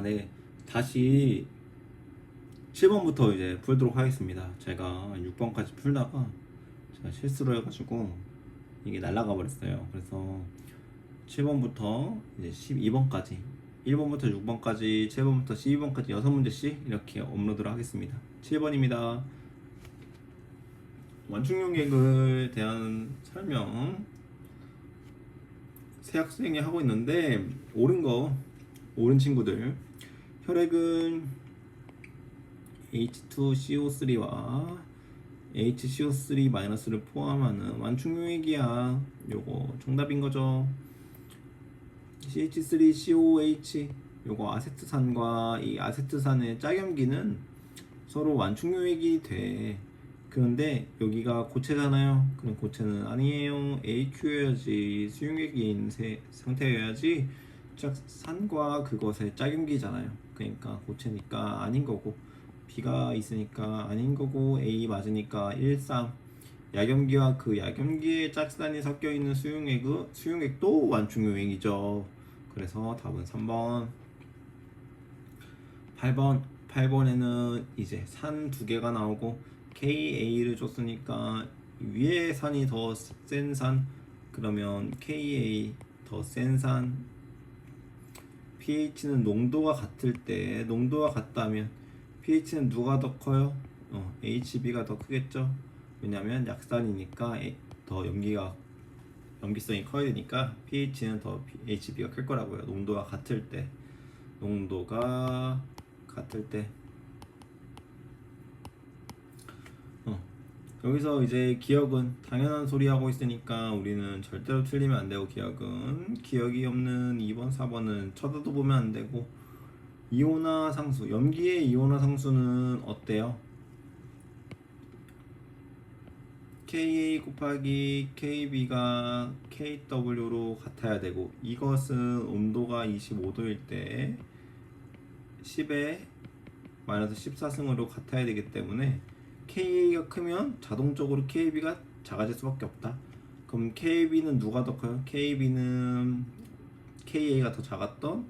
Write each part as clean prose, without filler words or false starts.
네. 다시 7번부터 이제 풀도록 하겠습니다. 제가 6번까지 풀다가 제가 실수를 해가지고 이게 날아가 버렸어요. 그래서 7번부터 이제 12번까지 1번부터 6번까지 7번부터 12번까지 6문제씩 이렇게 업로드를 하겠습니다. 7번입니다. 완충용액에 대한 설명 새 학생이 하고 있는데 옳은 친구들, 혈액은 H2CO3와 HCO3-를 포함하는 완충용액이야. 요거 정답인 거죠. CH3COOH, 요거 아세트산과 이 아세트산의 짝염기는 서로 완충용액이 돼. 그런데 여기가 고체잖아요. 그럼 고체는 아니에요. AQ여야지, 수용액인 상태여야지 산과 그것의 짝염기잖아요. 그러니까 고체니까 아닌 거고, B가 있으니까 아닌 거고, A 맞으니까 1상. 약염기와 그 약염기의 짝산이 섞여 있는 수용액도 완충용액이죠. 그래서 답은 3번. 8번에는 이제 산 두 개가 나오고 KA를 줬으니까 위에 산이 더 센 산, 그러면 KA 더 센 산. pH는 농도가 같다면 pH는 누가 더 커요? HB가 더 크겠죠. 왜냐면 약산이니까 더 염기성이 커야 되니까 pH는 더 HB가 클 거라고요. 농도가 같을 때. 여기서 이제 기억은 당연한 소리 하고 있으니까 우리는 절대로 틀리면 안 되고, 기억이 없는 2번, 4번은 쳐다도 보면 안 되고, 이온화 상수, 염기의 이온화 상수는 어때요? Ka 곱하기 Kb가 Kw로 같아야 되고, 이것은 온도가 25도일 때 10에 마이너스 14승으로 같아야 되기 때문에 Ka가 크면 자동적으로 Kb가 작아질 수밖에 없다. 그럼 Kb는 누가 더 커요? KB는 Ka가 더 작았던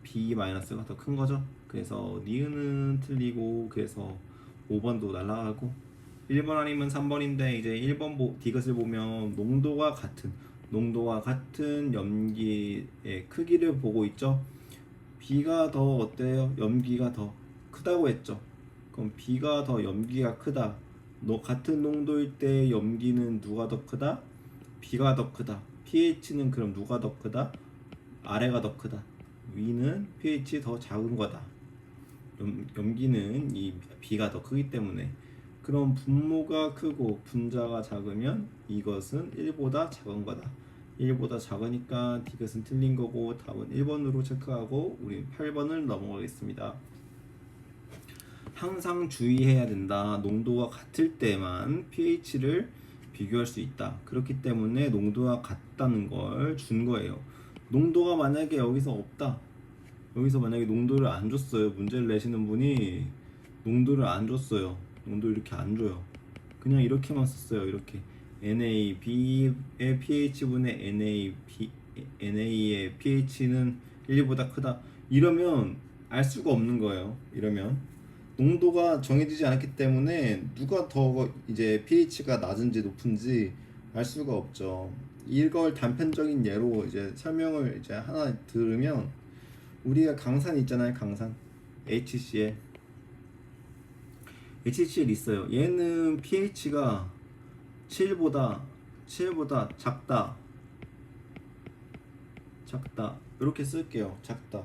B-가 더 큰 거죠. 그래서 니은은 틀리고, 그래서 5번도 날라가고, 1번 아니면 3번인데 이제 1번 디귿을 보면 농도가 같은 염기의 크기를 보고 있죠. B가 더 어때요? 염기가 더 크다고 했죠. 그럼 B가 더 염기가 크다. 같은 농도일 때 염기는 누가 더 크다? B가 더 크다. pH는 그럼 누가 더 크다? 아래가 더 크다. 위는 pH 더 작은 거다. 염기는 이 B가 더 크기 때문에. 그럼 분모가 크고 분자가 작으면 이것은 1보다 작은 거다. 1보다 작으니까 디귿은 틀린 거고, 답은 1번으로 체크하고 우리 8번을 넘어가겠습니다. 항상 주의해야 된다. 농도가 같을 때만 pH를 비교할 수 있다. 그렇기 때문에 농도가 같다는 걸 준 거예요. 농도가 만약에 여기서 없다. 여기서 만약에 농도를 안 줬어요. 문제를 내시는 분이 농도를 안 줬어요. 농도 이렇게 안 줘요. 그냥 이렇게만 썼어요. 이렇게 NaB의 pH분의 NA의 pH는 1보다 크다. 이러면 알 수가 없는 거예요. 이러면 농도가 정해지지 않았기 때문에 누가 더 이제 pH가 낮은지 높은지 알 수가 없죠. 이걸 단편적인 예로 이제 설명을 이제 하나 들으면, 우리가 강산 있잖아요. 강산 HCl 있어요. 얘는 pH가 7보다 작다. 이렇게 쓸게요. 작다.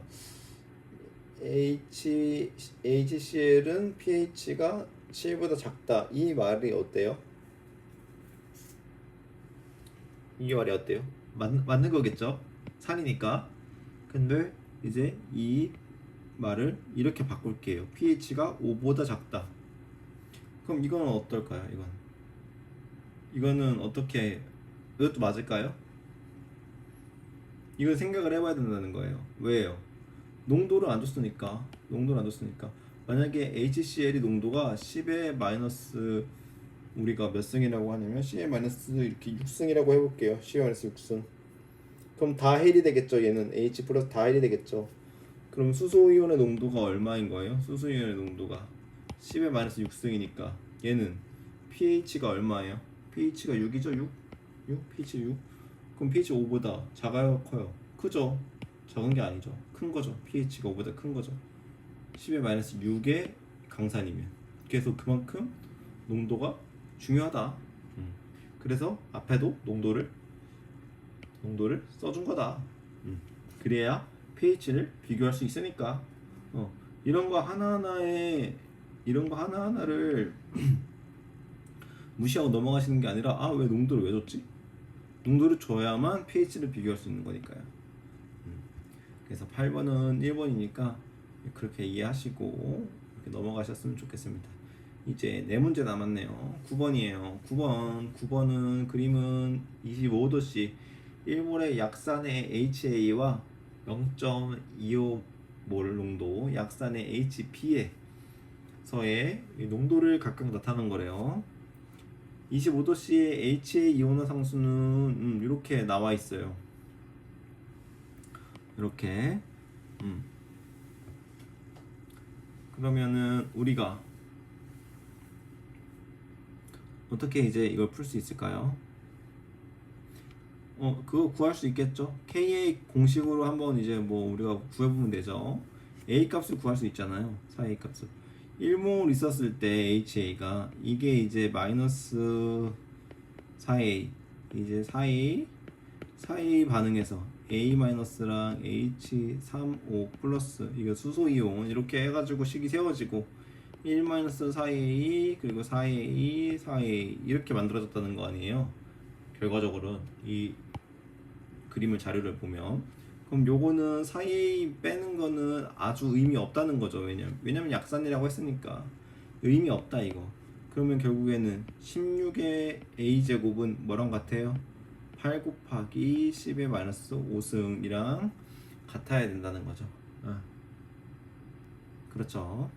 HCl은 pH가 7보다 작다. 이 말이 어때요? 이게 말이 어때요? 맞는 거겠죠? 산이니까. 근데 이제 이 말을 이렇게 바꿀게요. pH가 5보다 작다. 그럼 이건 어떨까요? 이거는 어떻게, 이것도 맞을까요? 이걸 생각을 해봐야 된다는 거예요. 왜요? 농도를 안 줬으니까. 만약에 HCl이 농도가 10의 마이너스, 우리가 몇 승이라고 하냐면 C의 마이너스 이렇게 6승이라고 해볼게요. C의 마이너스 6승. 그럼 다 헬이 되겠죠. 얘는 H 플러스 다 헬이 되겠죠. 그럼 수소이온의 농도가 얼마인 거예요? 수소이온의 농도가 10의 마이너스 6승이니까 얘는 pH가 얼마예요? pH가 6이죠? 6? pH 6? 그럼 pH 5보다 작아요? 커요? 크죠? 작은 게 아니죠. 큰 거죠. pH가 5보다 큰 거죠. 10의 마이너스 6의 강산이면. 그래서 그만큼 농도가 중요하다. 그래서 앞에도 농도를 써준 거다. 그래야 pH를 비교할 수 있으니까. 이런 거 하나하나를 무시하고 넘어가시는 게 아니라 아, 왜 농도를 왜 줬지? 농도를 줘야만 pH를 비교할 수 있는 거니까요. 그래서 8번은 1번이니까 그렇게 이해하시고 이렇게 넘어가셨으면 좋겠습니다. 이제 네 문제 남았네요. 9번이에요. 9번은 그림은 25도씨 1몰의 약산의 HA와 0.25몰 농도 약산의 HB에서의 농도를 각각 나타낸 거래요. 25도씨의 HA 이온화 상수는 이렇게 나와 있어요. 이렇게. 그러면은 우리가 어떻게 이제 이걸 풀 수 있을까요? 그거 구할 수 있겠죠? KA 공식으로 한번 이제 뭐 우리가 구해보면 되죠. A 값을 구할 수 있잖아요. 4A 값을. 1몰 있었을 때 HA가 이게 이제 마이너스 4A 이제 4A 반응해서 A-랑 H3O 플러스 이거 수소이온 이렇게 해가지고 식이 세워지고 1-4A 그리고 4A 4A 이렇게 만들어졌다는 거 아니에요. 결과적으로는 이 그림을 자료를 보면 그럼 요거는 4A 빼는 거는 아주 의미 없다는 거죠. 왜냐면 약산이라고 했으니까 의미 없다 이거. 그러면 결국에는 16의 A제곱은 뭐랑 같아요? 8 곱하기 10의 마이너스 5승이랑 같아야 된다는 거죠. 그렇죠.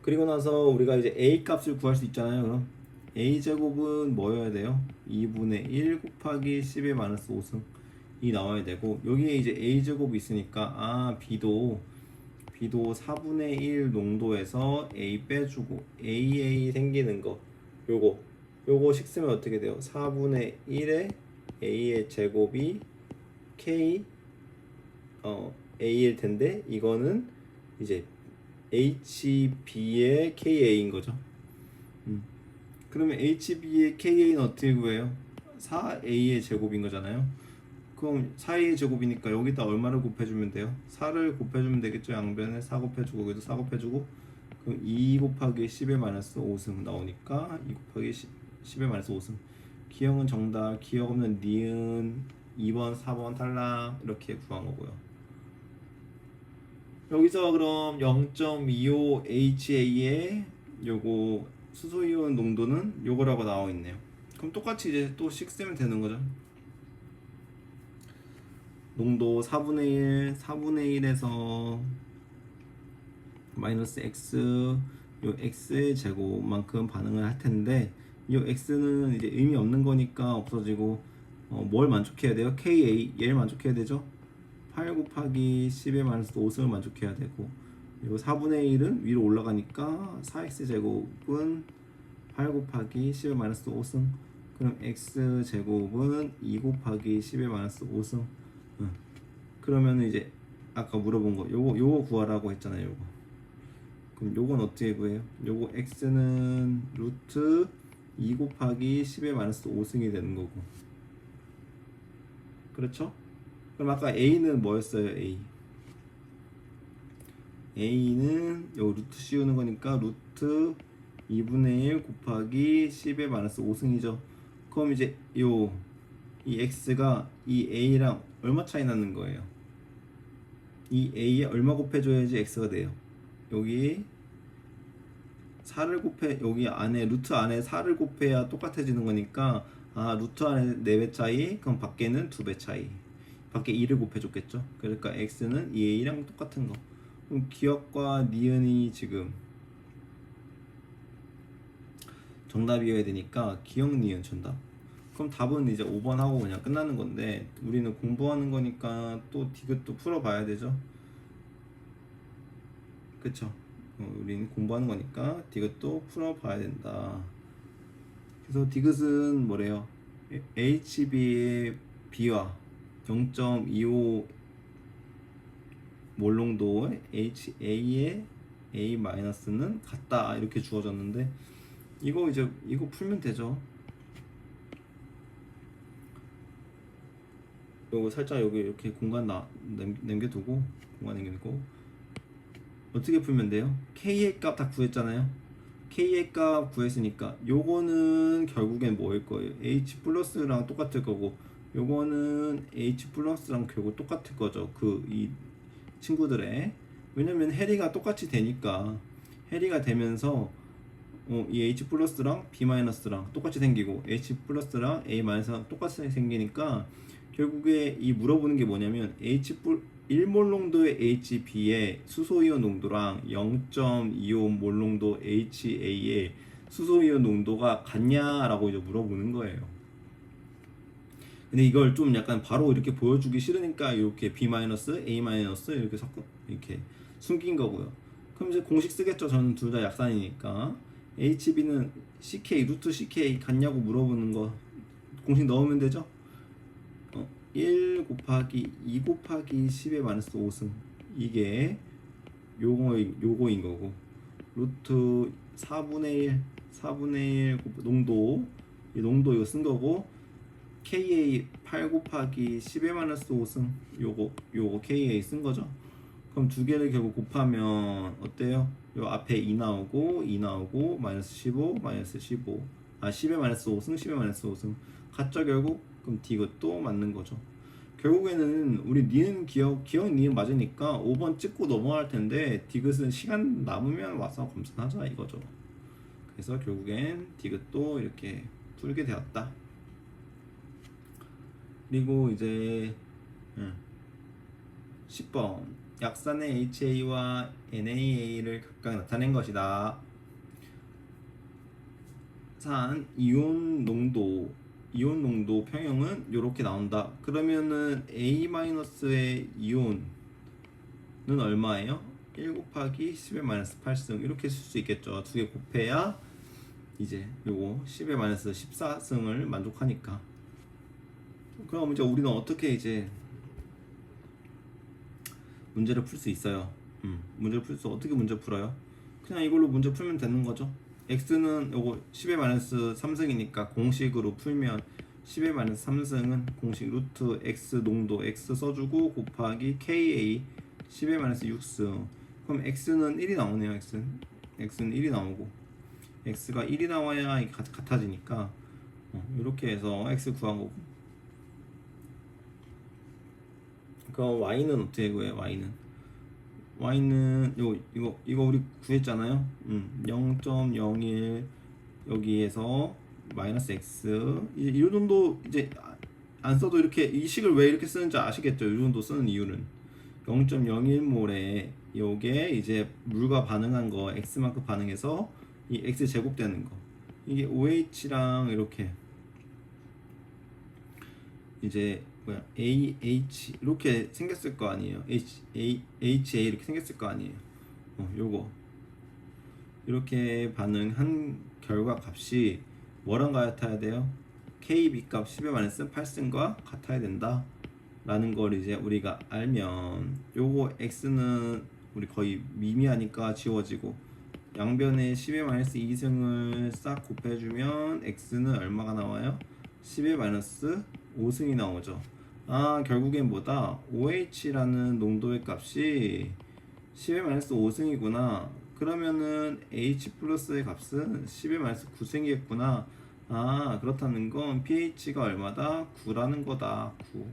그리고 나서 우리가 이제 A 값을 구할 수 있잖아요. 그럼 A제곱은 뭐여야 돼요? 2분의 1 곱하기 10의 마이너스 5승이 나와야 되고 여기에 이제 A제곱이 있으니까 B도 4분의 1 농도에서 A 빼주고 AA 생기는 거 요거 식 쓰면 어떻게 돼요? 4분의 1의 A의 제곱이 K A일 텐데 이거는 이제 HB의 KA인 거죠. 그러면 HB의 KA는 어떻게 구해요? 4A의 제곱인 거잖아요. 그럼 4A의 제곱이니까 여기다 얼마를 곱해주면 돼요? 4를 곱해주면 되겠죠. 양변에 4 곱해주고 여기도 4 곱해주고 그럼 2 곱하기 10의 마이너스 5승 나오니까 2 곱하기 10의 마이너스 5승. 기억은 정답, 기억 없는 니은 2번, 4번 탈락 이렇게 구한 거고요. 여기서 그럼 0.25 HA의 요거 수소이온 농도는 요거라고 나와 있네요. 그럼 똑같이 이제 또 식 쓰면 되는 거죠. 농도 4분의 1에서 마이너스 x 요 x의 제곱만큼 반응을 할 텐데 이 x는 이제 의미 없는 거니까 없어지고 뭘 만족해야 돼요? KA 얘를 만족해야 되죠. 8 곱하기 10의 마이너스 5승을 만족해야 되고 그리고 4분의 1은 위로 올라가니까 4x 제곱은 8 곱하기 10의 마이너스 5승 그럼 x 제곱은 2 곱하기 10의 마이너스 5승 그러면 이제 아까 물어본 거 요거 구하라고 했잖아요. 요거 그럼 요건 어떻게 구해요? 요거 x는 루트 2 곱하기 10의 마이너스 5승이 되는 거고 그렇죠? 그럼 아까 a는 뭐였어요? a는 요 루트 씌우는 거니까 루트 2분의 1 곱하기 10의 마이너스 5승이죠. 그럼 이제 이 x가 이 a랑 얼마 차이 나는 거예요? 이 a에 얼마 곱해줘야지 x가 돼요? 여기 4를 여기 안에 루트 안에 4를 곱해야 똑같아지는 거니까 루트 안에 4배 차이 그럼 밖에는 2배 차이 밖에 2를 곱해줬겠죠. 그러니까 x는 2a랑 똑같은 거. 그럼 기억과 니은이 지금 정답이어야 되니까 기억 니은 정답. 그럼 답은 이제 5번 하고 그냥 끝나는 건데 우리는 공부하는 거니까 또 디귿도 풀어봐야 되죠. 그쵸? 우리는 공부하는 거니까 디귿도 풀어봐야 된다. 그래서 디귿은 뭐래요? HB의 B와 0.25 몰농도 HA의 A-는 같다 이렇게 주어졌는데 이거 이제 이거 풀면 되죠. 요거 살짝 여기 이렇게 공간 남겨두고 어떻게 풀면 돼요? K의 값 다 구했잖아요. K의 값 구했으니까 요거는 결국엔 뭐일 거예요? H 플러스랑 똑같을 거고 요거는 H 플러스랑 결국 똑같을 거죠. 그 이 친구들의 왜냐면 해리가 똑같이 되니까 해리가 되면서 이 H 플러스랑 B 마이너스랑 똑같이 생기고 H 플러스랑 A 마이너스랑 똑같이 생기니까 결국에 이 물어보는 게 뭐냐면 1몰 농도의 HB의 수소이온 농도랑 0.25몰 농도 HA의 수소이온 농도가 같냐라고 이제 물어보는 거예요. 근데 이걸 좀 약간 바로 이렇게 보여주기 싫으니까 이렇게 B-, A- 이렇게 섞어 이렇게 숨긴 거고요. 그럼 이제 공식 쓰겠죠. 저는 둘 다 약산이니까 HB는 CK 루트 CK 같냐고 물어보는 거 공식 넣으면 되죠. 1 곱하기 2 곱하기 10의 마이너스 5승 이게 요거인 거고 루트 4분의 1 농도 이 농도 이거 쓴 거고 KA 8 곱하기 10의 마이너스 5승 요거 KA 쓴 거죠. 그럼 두 개를 결국 곱하면 어때요? 요 앞에 2 나오고 마이너스 15 마이너스 15 10의 마이너스 5승 10의 마이너스 5승 같죠 결국? 그럼 이것도 맞는 거죠. 결국에는 우리 기억 니은 맞으니까 5번 찍고 넘어갈 텐데 디귿은 시간 남으면 와서 검사하자 이거죠. 그래서 결국엔 디귿도 이렇게 풀게 되었다. 그리고 이제 10번 약산의 HA와 NaA를 각각 나타낸 것이다. 산 이온 농도 평형은 이렇게 나온다. 그러면은 A-의 이온은 얼마예요? 1 곱하기 10의 마이너스 8승 이렇게 쓸 수 있겠죠. 두 개 곱해야 이제 요거 10의 마이너스 14승을 만족하니까. 그럼 이제 우리는 어떻게 이제 문제를 풀 수 있어요? 문제를 풀 수 어떻게 문제 풀어요? 그냥 이걸로 문제 풀면 되는 거죠. x는 요거 10의 마이너스 3승이니까 공식으로 풀면 10의 마이너스 3승은 공식 루트 x 농도 x 써주고 곱하기 ka 10의 마이너스 6승. 그럼 x는 1이 나오네요. x는 1이 나오고 x가 1이 나와야 같아지니까 이렇게 해서 x 구한 거고. 그럼 y는 어떻게 구해요? y는 이거 우리 구했잖아요. 0.01 여기에서 마이너스 x 이 정도 이제 안 써도 이렇게 이 식을 왜 이렇게 쓰는지 아시겠죠? 이 정도 쓰는 이유는 0.01몰에 요게 이제 물과 반응한 거 x만큼 반응해서 이 x 제곱되는 거 이게 OH랑 이렇게 이제 AH 이렇게 생겼을 거 아니에요. HA 이렇게 생겼을 거 아니에요. 요거 이렇게 반응한 결과 값이 뭐랑 같아야 돼요? KB 값 10의 마이너스 8승과 같아야 된다 라는 걸 이제 우리가 알면 요거 X는 우리 거의 미미하니까 지워지고 양변에 10의 마이너스 2승을 싹 곱해주면 X는 얼마가 나와요? 10의 마이너스 5승이 나오죠. 결국엔 뭐다? OH라는 농도의 값이 10의 마이너스 5승이구나. 그러면은 H 플러스의 값은 10의 마이너스 9승이겠구나. 그렇다는 건 pH가 얼마다? 9라는 거다. 9.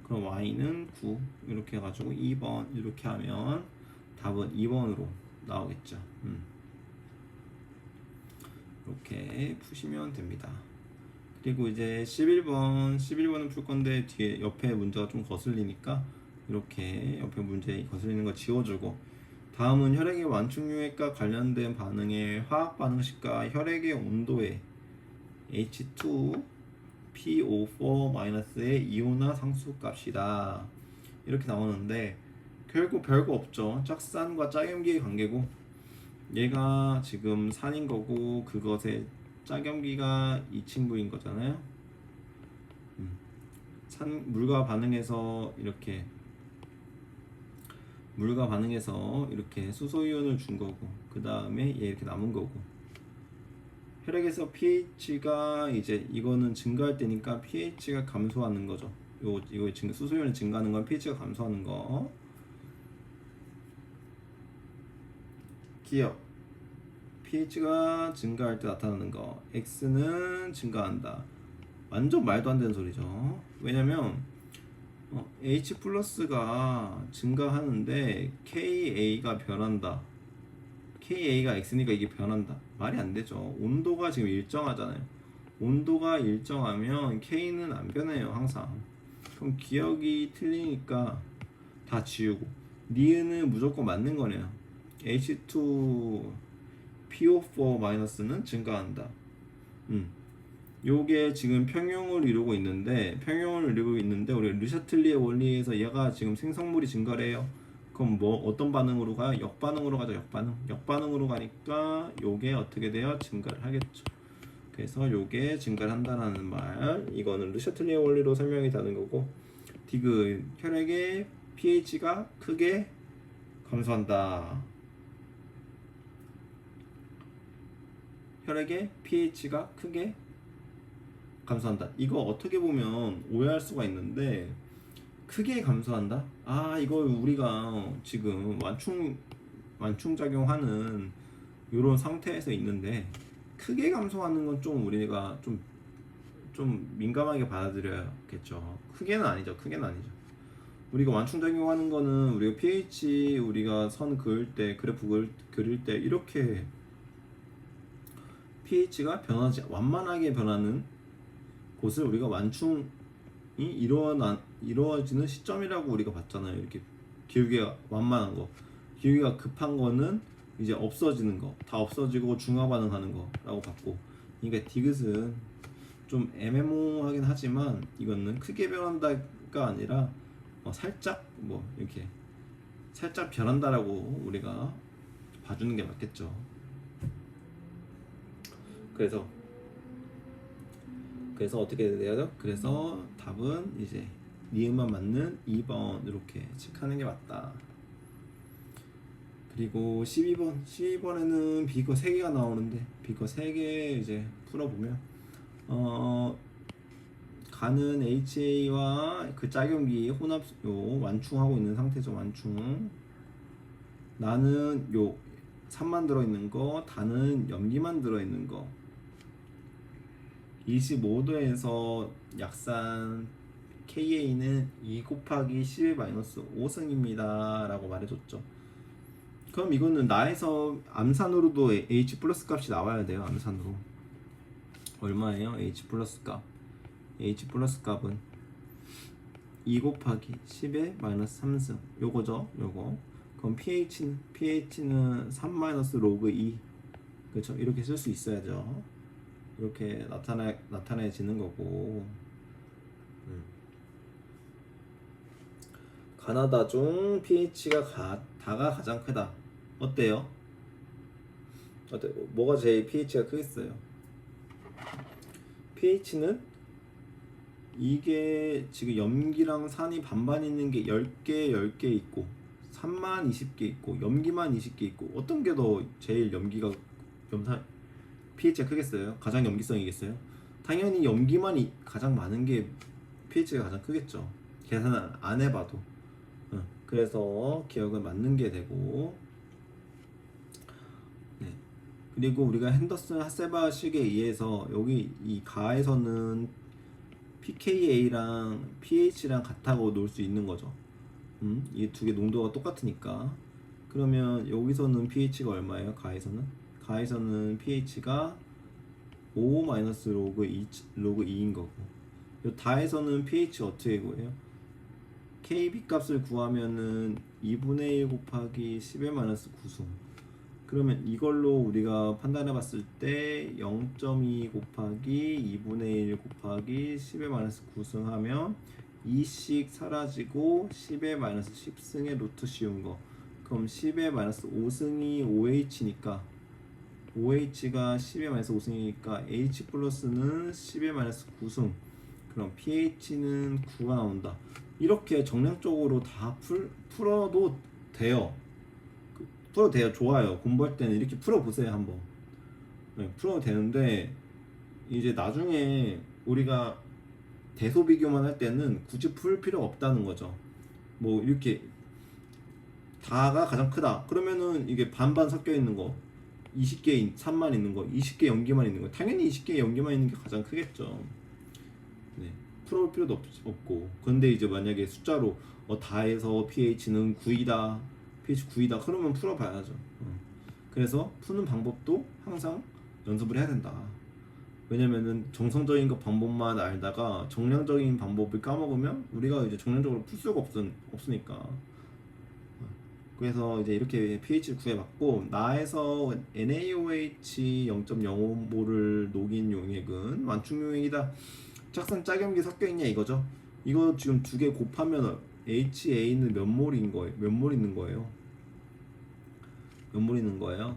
그럼 Y는 9. 이렇게 해가지고 2번 이렇게 하면 답은 2번으로 나오겠죠. 이렇게 푸시면 됩니다. 그리고 이제 11번은 풀 건데 뒤에 옆에 문제가 좀 거슬리니까 이렇게 옆에 문제 거슬리는 거 지워주고 다음은 혈액의 완충유액과 관련된 반응의 화학 반응식과 혈액의 온도의 H2 PO4-의 이온화 상수 값이다. 이렇게 나오는데 결국 별거 없죠. 짝산과 짝염기의 관계고 얘가 지금 산인 거고 그것의 짝염기가 이 친구인 거잖아요. 물과 반응해서 이렇게 수소이온을 준 거고 그 다음에 얘 이렇게 남은 거고 혈액에서 pH가 이제 이거는 증가할 때니까 pH가 감소하는 거죠. 이거 수소이온이 증가하는 건 pH가 감소하는 거. 기억 pH가 증가할 때 나타나는 거. X는 증가한다. 완전 말도 안 되는 소리죠. 왜냐면 H 플러스가 증가하는데 KA가 변한다. KA가 X니까 이게 변한다. 말이 안 되죠. 온도가 지금 일정하잖아요. 온도가 일정하면 K는 안 변해요, 항상. 그럼 기억이 틀리니까 다 지우고 니은은 무조건 맞는 거네요. H2PO4-는 증가한다. 요게 지금 평형을 이루고 있는데 우리 르샤틀리의 원리에서 얘가 지금 생성물이 증가를 해요. 그럼 뭐 어떤 반응으로 가요? 역반응으로 가죠. 역반응으로 가니까 요게 어떻게 돼요? 증가를 하겠죠. 그래서 요게 증가를 한다는 말. 이거는 르샤틀리의 원리로 설명이 되는 거고 디귿 혈액의 pH가 크게 감소한다. 혈액의 pH가 크게 감소한다. 이거 어떻게 보면 오해할 수가 있는데 크게 감소한다? 이거 우리가 지금 완충 작용하는 이런 상태에서 있는데 크게 감소하는 건 좀 우리가 좀 민감하게 받아들여야겠죠. 크게는 아니죠. 우리가 완충 작용하는 거는 우리가 pH 우리가 선 그을 때 그래프 그릴 때 이렇게 pH가 완만하게 변하는 곳을 우리가 완충이 이루어지는 시점이라고 우리가 봤잖아요. 이렇게 기울기가 완만한 거, 기울기가 급한 거는 이제 없어지는 거, 다 없어지고 중화 반응하는 거라고 봤고, 그러니까 디귿은 좀 애매모호하긴 하지만 이거는 크게 변한다가 아니라 살짝 이렇게 살짝 변한다라고 우리가 봐주는 게 맞겠죠. 그래서 어떻게 돼야 돼? 그래서 답은 이제 니은만 맞는 2번 이렇게 체크하는 게 맞다. 그리고 12번에는 비거 3개가 나오는데 비거 3개 이제 풀어보면 가는 HA와 그 짝염기 완충하고 있는 상태죠. 완충. 나는 산만 들어있는 거, 다는 염기만 들어있는 거. 25도에서 약산 KA는 2 곱하기 11-5승입니다 라고 말해줬죠. 그럼 이거는 나에서 암산으로도 H 플러스 값이 나와야 돼요. 암산으로 얼마예요? H 플러스 값. H 플러스 값은 2 곱하기 10의 -3승 요거죠. 요거. 그럼 pH는 3-로그 2. 그렇죠. 이렇게 쓸 수 있어야죠. 이렇게 나타내지는 거고. 가나다 중 pH가 다가 가장 크다. 어때요? 뭐가 제일 pH가 크겠어요? pH는 이게 지금 염기랑 산이 반반 있는 게 10개 있고 산만 20개 있고 염기만 20개 있고 어떤 게 더 제일 pH가 크겠어요? 가장 염기성이겠어요? 당연히 염기만 가장 많은 게 pH가 가장 크겠죠. 계산을 안 해봐도. 그래서 기억은 맞는 게 되고. 네. 그리고 우리가 핸더슨 하세바 식에 의해서 여기 이 가에서는 pKa랑 pH랑 같다고 놓을 수 있는 거죠. 이 두 개 농도가 똑같으니까. 그러면 여기서는 pH가 얼마예요? 가에서는 pH가 5-로그 2인 거고, 요 다에서는 pH 어떻게 구해요? KB 값을 구하면은 2분의 1 곱하기 10의 -9승. 그러면 이걸로 우리가 판단해 봤을 때 0.2 곱하기 2분의 1 곱하기 10의 마이너스 9승하면 2씩 사라지고 10의 마이너스 10승의 루트 씌운 거. 그럼 10의 마이너스 5승이 5h니까 5h가 10의 마이너스 5승이니까 h 플러스는 10의 마이너스 9승. 그럼 pH는 9가 나온다. 이렇게 정량적으로 다 풀어도 돼요. 풀어도 돼요. 좋아요. 공부할 때는 이렇게 풀어보세요. 한번. 네, 풀어도 되는데 이제 나중에 우리가 대소 비교만 할 때는 굳이 풀 필요가 없다는 거죠. 뭐 이렇게 다가 가장 크다. 그러면은 이게 반반 섞여 있는 거 20개 3만 있는 거 20개 연기만 있는 거 당연히 20개 연기만 있는 게 가장 크겠죠. 네, 풀어볼 필요도 없고. 근데 이제 만약에 숫자로 다해서 pH는 9이다 pH 9이다 그러면 풀어봐야죠. 그래서 푸는 방법도 항상 연습을 해야 된다. 왜냐면은 정성적인 거 방법만 알다가 정량적인 방법을 까먹으면 우리가 이제 정량적으로 풀 수가 없으니까. 그래서 이제 이렇게 pH를 구해봤고, 나에서 NaOH 0.05몰을 녹인 용액은 완충 용액이다. 짝산 짝염기 섞여 있냐 이거죠. 이거 지금 두 개 곱하면 HA는 몇 몰인 거예요? 몇 몰 있는 거예요? 몇 몰 있는 거예요?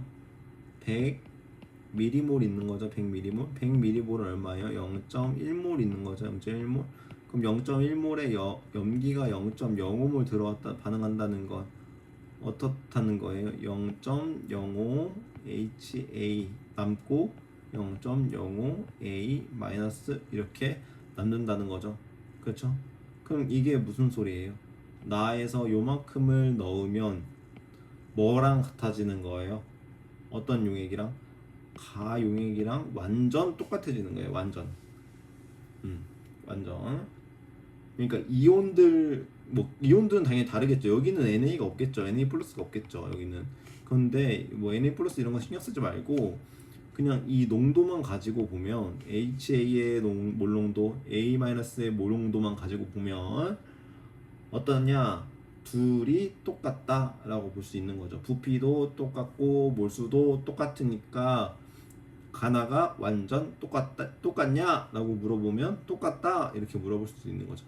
100m몰 있는 거죠. 100m몰. 100m몰은 얼마예요? 0.1몰 있는 거죠. 0.1몰. 그럼 0.1몰에 염기가 0.05몰 들어왔다 반응한다는 건 어떻다는 거예요? 0.05 HA 남고 0.05 A 마이너스 이렇게 남는다는 거죠. 그렇죠? 그럼 이게 무슨 소리예요? 나에서 요만큼을 넣으면 뭐랑 같아지는 거예요? 어떤 용액이랑? 가 용액이랑 완전 똑같아지는 거예요. 완전. 완전. 그러니까 이온들은 당연히 다르겠죠. 여기는 NA가 없겠죠. NA 플러스가 없겠죠. 여기는. 그런데 뭐 NA 플러스 이런 거 신경 쓰지 말고 그냥 이 농도만 가지고 보면 HA의 몰농도, A-의 몰농도만 가지고 보면 어떠냐? 둘이 똑같다라고 볼 수 있는 거죠. 부피도 똑같고 몰수도 똑같으니까 가나가 완전 똑같냐? 라고 물어보면 똑같다 이렇게 물어볼 수 있는 거죠.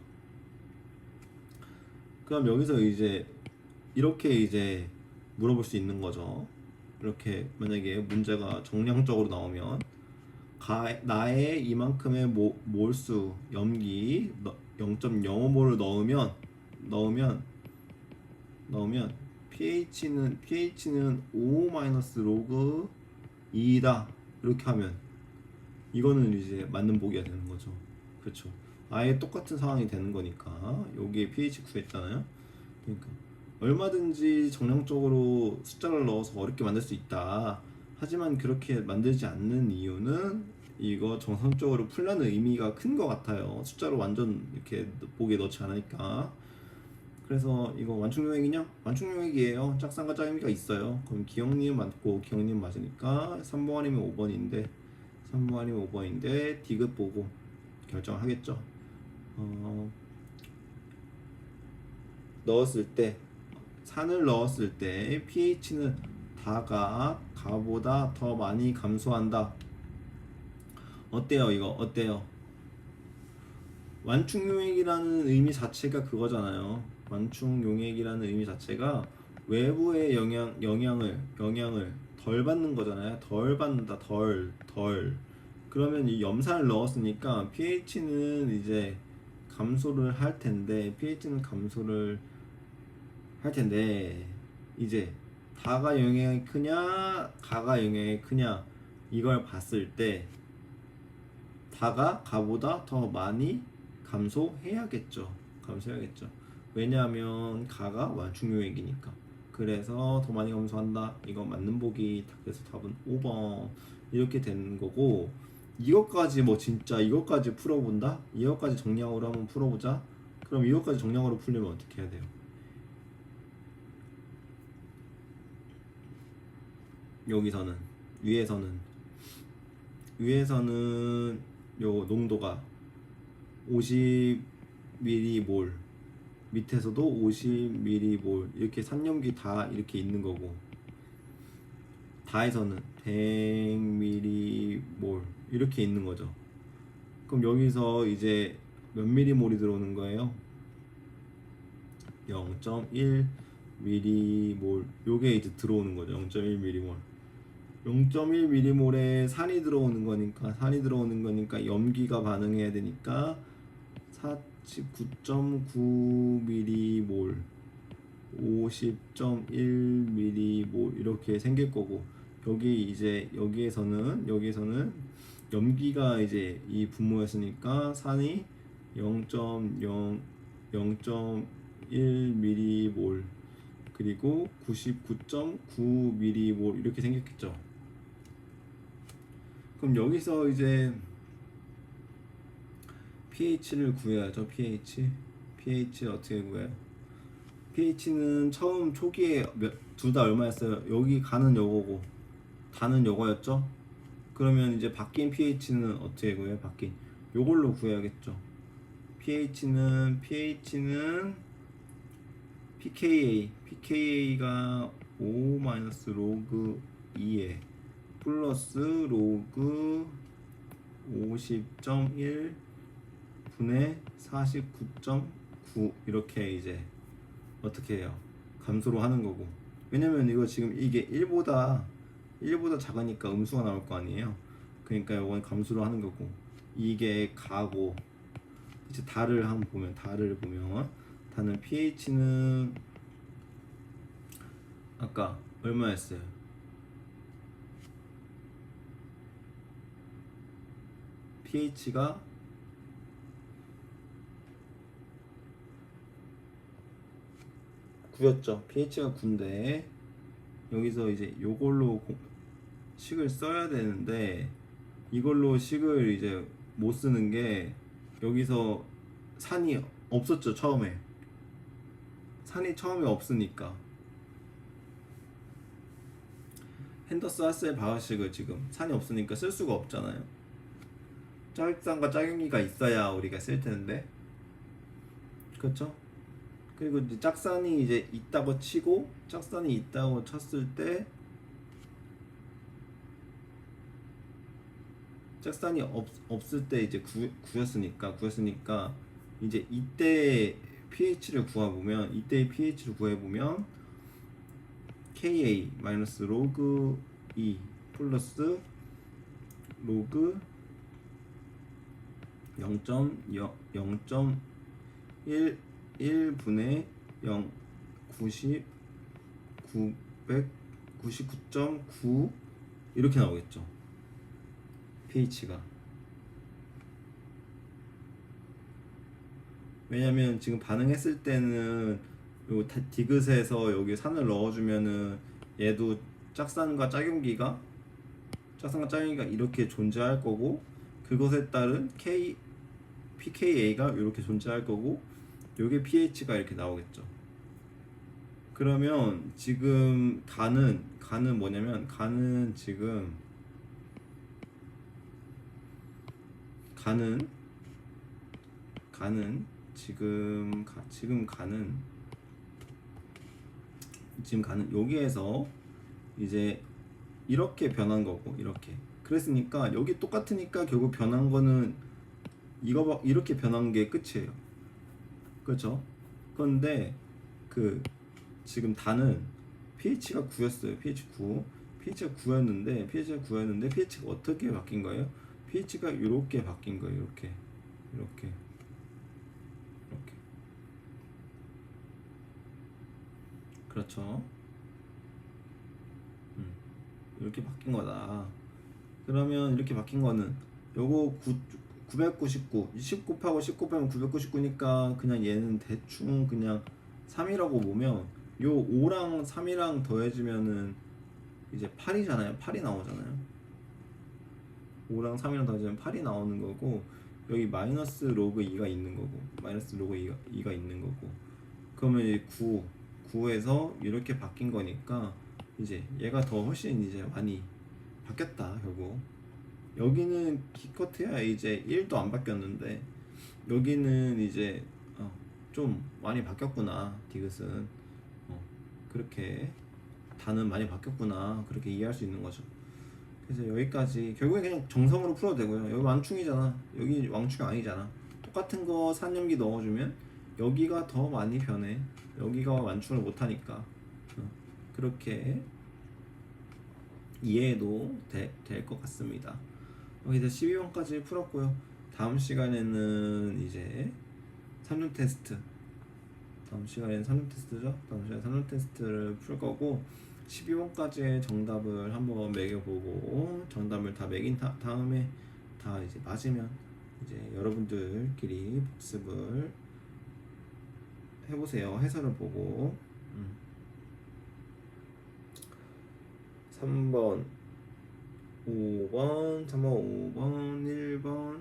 그럼 여기서 이제 이렇게 이제 물어볼 수 있는 거죠. 이렇게 만약에 문제가 정량적으로 나오면 나의 이만큼의 몰수 염기 0.05몰을 넣으면 pH는 5-로그 2다 이렇게 하면 이거는 이제 맞는 보기가 되는 거죠. 그렇죠. 아예 똑같은 상황이 되는 거니까. 여기에 pH 구했잖아요. 그러니까 얼마든지 정량적으로 숫자를 넣어서 어렵게 만들 수 있다. 하지만 그렇게 만들지 않는 이유는 이거 정성적으로 풀려는 의미가 큰 것 같아요. 숫자로 완전 이렇게 보기에 넣지 않으니까. 그래서 이거 완충용액이냐? 완충용액이에요. 짝상과 짝임이가 있어요. 그럼 기억님 맞고 기억님 맞으니까 3번 아니면 5번인데 3번 아니면 5번인데 디귿 보고 결정을 하겠죠. 넣었을 때 산을 넣었을 때 pH는 다가 가보다 더 많이 감소한다. 어때요? 이거 어때요? 완충용액이라는 의미 자체가 그거잖아요. 완충용액이라는 의미 자체가 외부의 영향을 덜 받는 거잖아요. 덜 받는다. 덜. 그러면 이 염산을 넣었으니까 pH는 이제 감소를 할 텐데 이제 다가 영향이 크냐 가가 영향이 크냐 이걸 봤을 때 다가 가보다 더 많이 감소해야겠죠. 왜냐하면 가가 완충용액이니까. 그래서 더 많이 감소한다. 이거 맞는 보기. 그래서 답은 5번 이렇게 되는 거고, 이것까지 뭐 진짜 이것까지 풀어본다? 이것까지 정량으로 한번 풀어보자. 그럼 이것까지 정량으로 풀려면 어떻게 해야 돼요? 여기서는 위에서는 요 농도가 50m몰, 밑에서도 50m몰 이렇게 산염기 다 이렇게 있는 거고, 다에서는 100mm몰 이렇게 있는 거죠. 그럼 여기서 이제 몇 mm몰이 들어오는 거예요? 0.1mm몰. 요게 이제 들어오는 거죠. 0.1mm몰. 0.1mm몰에 산이 들어오는 거니까 염기가 반응해야 되니까 49.9mm몰, 50.1mm몰 이렇게 생길 거고, 여기에서는 염기가 이제 이 분모였으니까 산이 0.1mm몰 그리고 99.9mm몰 이렇게 생겼겠죠. 그럼 여기서 이제 pH를 구해야죠. pH 어떻게 구해요? pH는 처음 초기에 둘 다 얼마였어요? 여기 가는 요거고 다는 요거였죠. 그러면 이제 바뀐 pH는 어떻게 구해요? 바뀐 요걸로 구해야겠죠. pH는 pKa가 5-log 2에 플러스 로그 50.1 분의 49.9 이렇게 이제 어떻게 해요? 감소로 하는 거고. 왜냐면 이거 지금 이게 1보다 작으니까 음수가 나올 거 아니에요. 그러니까 이건 감소로 하는 거고, 이게 가고 이제 달을 보면 다는 pH는 아까 얼마였어요? pH가 9였죠. pH가 9인데 여기서 이제 요걸로 식을 써야 되는데 이걸로 식을 이제 못 쓰는 게, 여기서 산이 없었죠. 처음에 없으니까 핸더스 하셀 바흐식을 지금 산이 없으니까 쓸 수가 없잖아요. 짝산과 짝용기가 있어야 우리가 쓸 텐데, 그렇죠? 그리고 이제 짝산이 이제 있다고 쳤을 때, 짝산이 없을 때 이제 9였으니까 이제 이때 pH를 구해보면 Ka 마이너스 로그 2 플러스 로그 0.1 분의 999.9 이렇게 나오겠죠. pH가. 왜냐면 지금 반응했을 때는 요 디귿에서 여기 산을 넣어주면은 얘도 짝산과 짝용기가 이렇게 존재할 거고, 그것에 따른 pKa가 이렇게 존재할 거고, 요게 pH가 이렇게 나오겠죠. 그러면 지금 간은 뭐냐면, 지금 여기에서 이제 이렇게 변한 거고, 이렇게. 그랬으니까 여기 똑같으니까 결국 변한 거는 이렇게 변한 게 끝이에요. 그렇죠? 그런데 지금 단은 pH가 9였어요. pH가 9였는데 pH가 어떻게 바뀐 거예요? pH가 이렇게 바뀐 거예요. 이렇게. 그렇죠? 이렇게 바뀐 거다. 그러면 이렇게 바뀐 거는 요거 999, 10 곱하고 10 곱하면 999니까 그냥 얘는 대충 그냥 3이라고 보면, 요 5랑 3이랑 더해지면은 이제 8이잖아요. 8이 나오잖아요. 5랑 3이랑 더해지면 8이 나오는 거고, 여기 마이너스 로그 2가 있는 거고, 그러면 이제 9에서 이렇게 바뀐 거니까 이제 얘가 더 훨씬 이제 많이 바뀌었다. 결국 여기는 기껏해야 이제 1도 안 바뀌었는데, 여기는 이제 좀 많이 바뀌었구나. 디귿은 그렇게 단은 많이 바뀌었구나 그렇게 이해할 수 있는 거죠. 그래서 여기까지 결국에 그냥 정성으로 풀어도 되고요. 여기 완충이잖아. 여기 왕충이 아니잖아. 똑같은 거 산염기 넣어주면 여기가 더 많이 변해. 여기가 완충을 못하니까 그렇게 이해해도 될 것 같습니다. 이제 12번까지 풀었고요. 다음 시간에는 이제 3종 테스트. 다음 시간에는 3종 테스트죠. 다음 시간에 3종 테스트를 풀 거고 12번까지의 정답을 한번 매겨보고 정답을 다 매긴 다음에 다 이제 맞으면 이제 여러분들끼리 복습을 해보세요. 해설을 보고 3번 5번 3번 5번 1번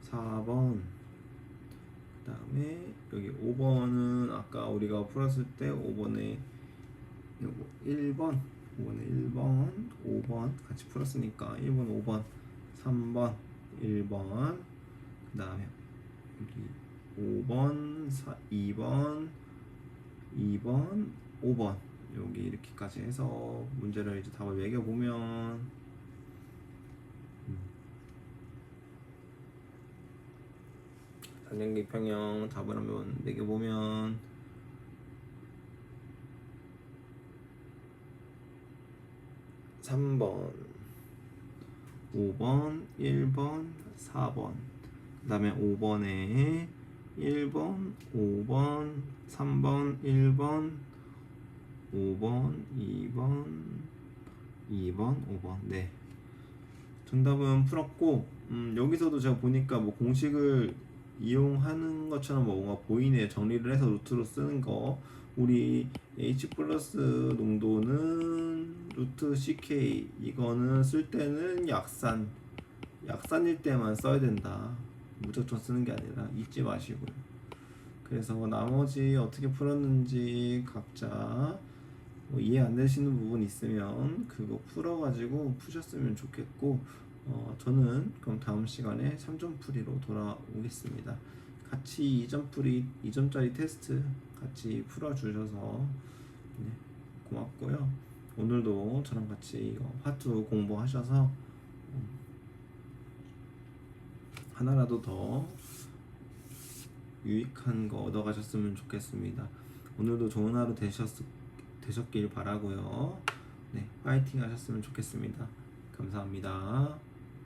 4번 그 다음에 여기 5번은 아까 우리가 풀었을 때 5번에 요거 1번 5번에 1번 5번 같이 풀었으니까 1번 5번 3번 1번 그 다음에 여기 5번 2번 2번 5번 여기 이렇게까지 해서 문제를 이제 답을 매겨보면 단연기 평형 답을 한번 매겨보면 3번 5번 1번 4번 그 다음에 5번에 1번 5번 3번 1번 5번 2번 2번 5번 네 정답은 풀었고 여기서도 제가 보니까 뭐 공식을 이용하는 것처럼 뭔가 보이네요. 정리를 해서 루트로 쓰는 거 우리 H 플러스 농도는 루트 CK 이거는 쓸 때는 약산일 때만 써야 된다. 무조건 쓰는 게 아니라 잊지 마시고요. 그래서 나머지 어떻게 풀었는지 각자 뭐 이해 안 되시는 부분 있으면 그거 풀어가지고 푸셨으면 좋겠고 저는 그럼 다음 시간에 3점 풀이로 돌아오겠습니다. 같이 2점짜리 테스트 같이 풀어주셔서 네, 고맙고요. 오늘도 저랑 같이 화투 공부하셔서 하나라도 더 유익한 거 얻어가셨으면 좋겠습니다. 오늘도 좋은 하루 되셨길 바라고요. 네, 파이팅 하셨으면 좋겠습니다. 감사합니다.